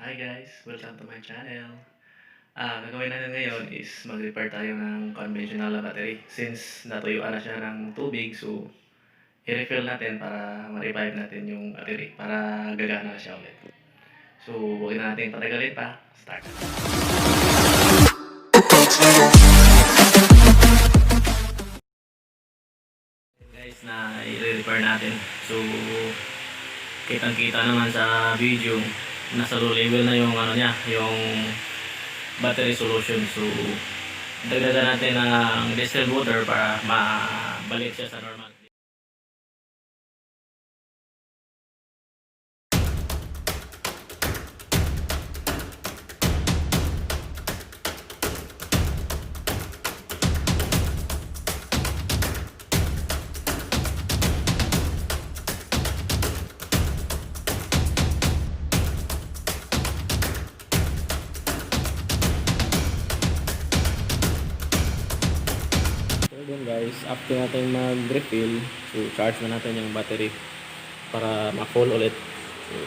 Hi guys, welcome to my channel. Gagawin natin ngayon is mag-repair tayo ng conventional na battery. Since natuyuan na siya ng tubig, so i-refill natin para ma-revive natin yung battery para gagana na siya ulit. So huwag na natin patagalin pa. Start. Guys, na i-repair natin. So kitang-kita naman sa video, nasa low level na yung ano niya, yung battery solution. So dagdagan natin ng distilled water para mabalik siya sa normal. Yun guys, after natin mag-refill, so charge na natin yung battery para ma-full ulit. So,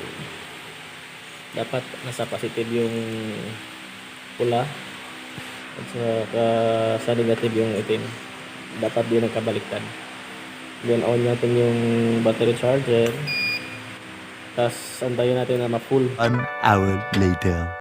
dapat nasa positive yung pula at sa negative yung itim. Dapat di nagkabaliktad. Then on natin yung battery charger, tapos antayin natin na ma-full. 1 hour later.